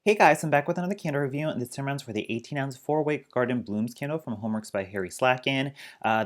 Hey guys, I'm back with another candle review, and this time around for the 18-ounce 4-wick Garden Blooms candle from HomeWorx by Slatkin.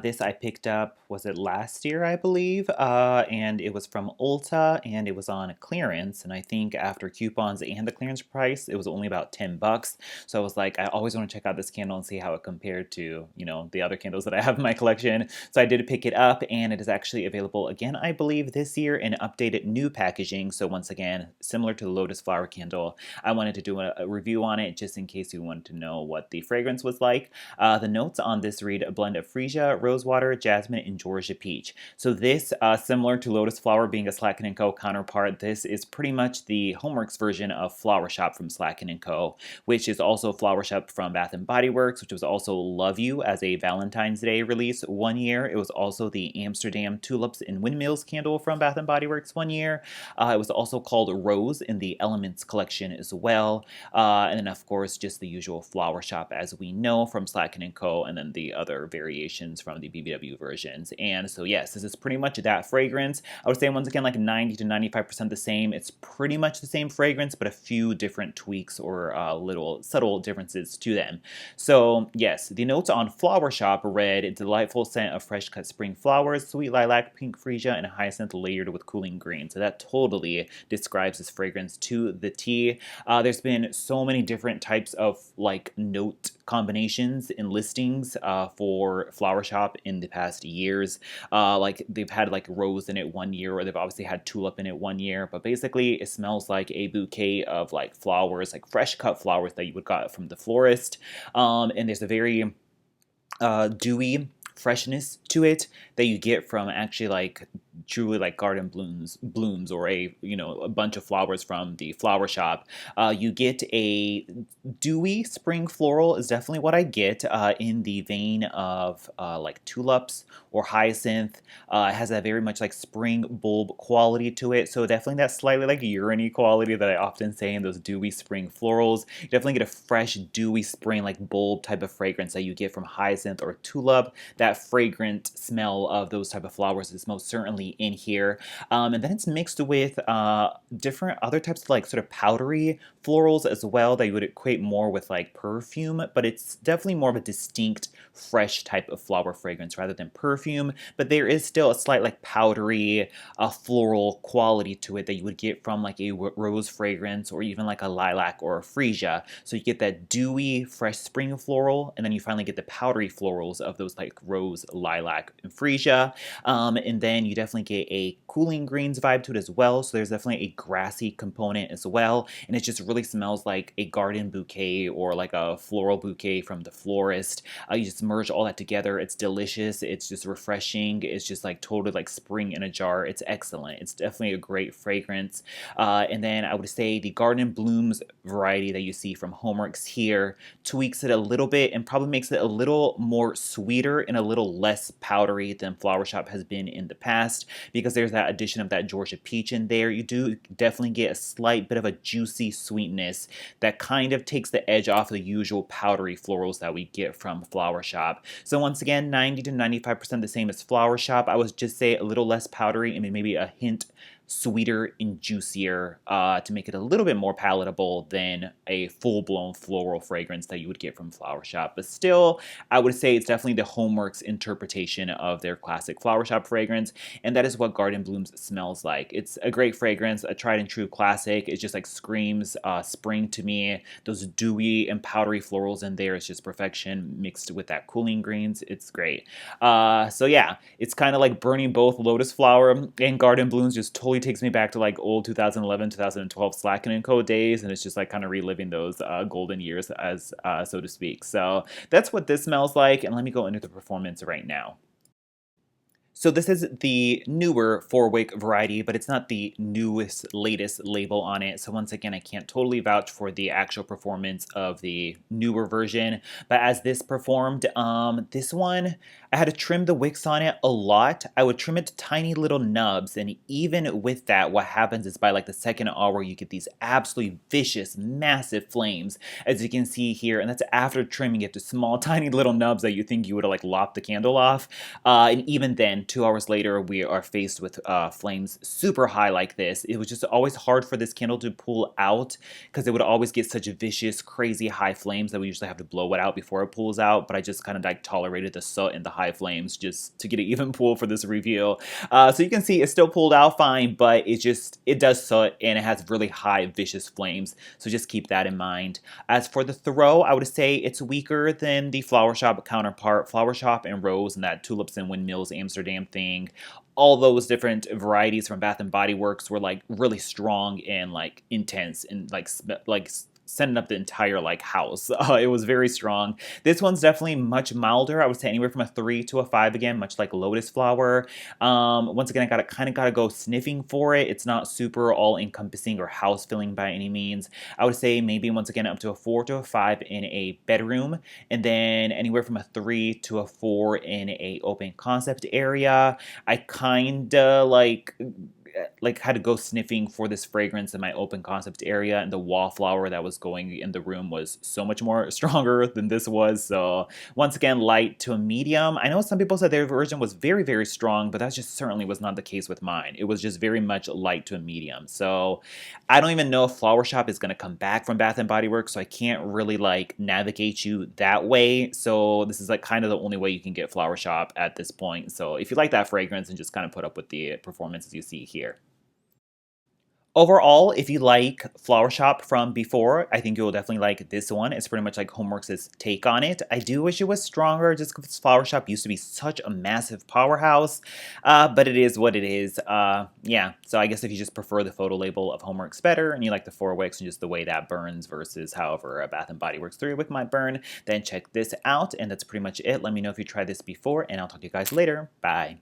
This I picked up, was it last year, I believe? And it was from Ulta, and it was on clearance, and I think after coupons and the clearance price, it was only about 10 bucks. So I was like, I always want to check out this candle and see how it compared to, the other candles that I have in my collection. So I did pick it up, and it is actually available again, I believe, this year in updated new packaging. So once again, similar to the Lotus Flower candle, I wanted to do a review on it just in case you wanted to know what the fragrance was like. The notes on this read a blend of freesia, rosewater, jasmine, and Georgia peach. So this, similar to Lotus Flower being a Slatkin & Co. counterpart, this is pretty much the HomeWorx version of Flower Shop from Slatkin & Co., which is also Flower Shop from Bath & Body Works, which was also Love You as a Valentine's Day release one year. It was also the Amsterdam Tulips and Windmills candle from Bath & Body Works one year. It was also called Rose in the Elements collection as well. And then, of course, just the usual Flower Shop as we know from Slatkin & Co. and then the other variations from the BBW versions. And so, yes, this is pretty much that fragrance. I would say, once again, like 90 to 95% the same. It's pretty much the same fragrance, but a few different tweaks or little subtle differences to them. So, yes, the notes on Flower Shop read a delightful scent of fresh cut spring flowers, sweet lilac, pink freesia, and hyacinth layered with cooling green. So that totally describes this fragrance to the T. There's been so many different types of like note combinations and listings for Flower Shop in the past years. Like they've had like rose in it one year, or they've obviously had tulip in it one year, but basically it smells like a bouquet of like flowers, like fresh cut flowers that you would got from the florist. And there's a very dewy freshness to it that you get from actually like truly like garden blooms or a bunch of flowers from the flower shop. You get a dewy spring floral is definitely what I get in the vein of like tulips or hyacinth. It has that very much like spring bulb quality to it, so definitely that slightly like urine quality that I often say in those dewy spring florals. You definitely get a fresh dewy spring like bulb type of fragrance that you get from hyacinth or tulip. That fragrant smell of those type of flowers is most certainly in here. And then it's mixed with different other types of like sort of powdery florals as well that you would equate more with like perfume, but it's definitely more of a distinct fresh type of flower fragrance rather than perfume. But there is still a slight like powdery floral quality to it that you would get from like a rose fragrance or even like a lilac or a freesia. So you get that dewy fresh spring floral, and then you finally get the powdery florals of those like rose, lilac, and freesia. And then you definitely get a cooling greens vibe to it as well. So there's definitely a grassy component as well. And it just really smells like a garden bouquet or like a floral bouquet from the florist. You just merge all that together. It's delicious. It's just refreshing. It's just like totally like spring in a jar. It's excellent. It's definitely a great fragrance. And then I would say the Garden Blooms variety that you see from HomeWorx here tweaks it a little bit and probably makes it a little more sweeter and a little less powdery than Flower Shop has been in the past, because there's that addition of that Georgia peach in there. You do definitely get a slight bit of a juicy sweetness that kind of takes the edge off the usual powdery florals that we get from Flower Shop. So once again, 90 to 95% the same as Flower Shop. I would just say a little less powdery and maybe a hint sweeter and juicier to make it a little bit more palatable than a full-blown floral fragrance that you would get from Flower Shop. But still, I would say it's definitely the HomeWorx interpretation of their classic Flower Shop fragrance, and that is what Garden Blooms smells like. It's a great fragrance, a tried and true classic. It just like screams spring to me. Those dewy and powdery florals in there is just perfection mixed with that cooling greens. It's great. So yeah, it's kind of like burning both Lotus Flower and Garden Blooms just totally takes me back to like old 2011, 2012 Slatkin & Co. days, and it's just like kind of reliving those golden years, as so to speak. So that's what this smells like, and let me go into the performance right now. So this is the newer 4-wick variety, but it's not the newest, latest label on it. So once again, I can't totally vouch for the actual performance of the newer version. But as this performed, this one, I had to trim the wicks on it a lot. I would trim it to tiny little nubs, and even with that, what happens is by like the second hour, you get these absolutely vicious, massive flames, as you can see here, and that's after trimming it to small, tiny little nubs that you think you would have like lopped the candle off. And even then, then 2 hours later we are faced with flames super high like this. It was just always hard for this candle to pull out because it would always get such vicious, crazy high flames that we usually have to blow it out before it pulls out. But I just kind of like tolerated the soot and the high flames just to get an even pull for this reveal. So you can see it still pulled out fine, but it does soot and it has really high vicious flames. So just keep that in mind. As for the throw, I would say it's weaker than the Flower Shop counterpart. Flower Shop and Rose and that Tulips and Windmills Amsterdam thing, all those different varieties from Bath and Body Works were like really strong and like intense and like sending up the entire like house. It was very strong. This one's definitely much milder. I would say anywhere from a 3 to a 5 again, much like Lotus Flower. Once again, I kind of gotta go sniffing for it. It's not super all encompassing or house filling by any means. I would say maybe once again up to a 4 to a 5 in a bedroom, and then anywhere from a 3 to a 4 in a open concept area. I kinda like had to go sniffing for this fragrance in my open concept area, and the wallflower that was going in the room was so much more stronger than this was. So once again, light to a medium. I know some people said their version was very, very strong, but that just certainly was not the case with mine. It was just very much light to a medium. So I don't even know if Flower Shop is going to come back from Bath and Body Works, so I can't really like navigate you that way. So this is like kind of the only way you can get Flower Shop at this point. So if you like that fragrance, and just kind of put up with the performances you see here. Overall, if you like Flower Shop from before, I think you will definitely like this one. It's pretty much like HomeWorx's take on it. I do wish it was stronger just because Flower Shop used to be such a massive powerhouse, but it is what it is. Yeah, so I guess if you just prefer the photo label of HomeWorx better and you like the 4-wicks and just the way that burns versus however a Bath & Body Works 3-wick might burn, then check this out, and that's pretty much it. Let me know if you tried this before, and I'll talk to you guys later. Bye.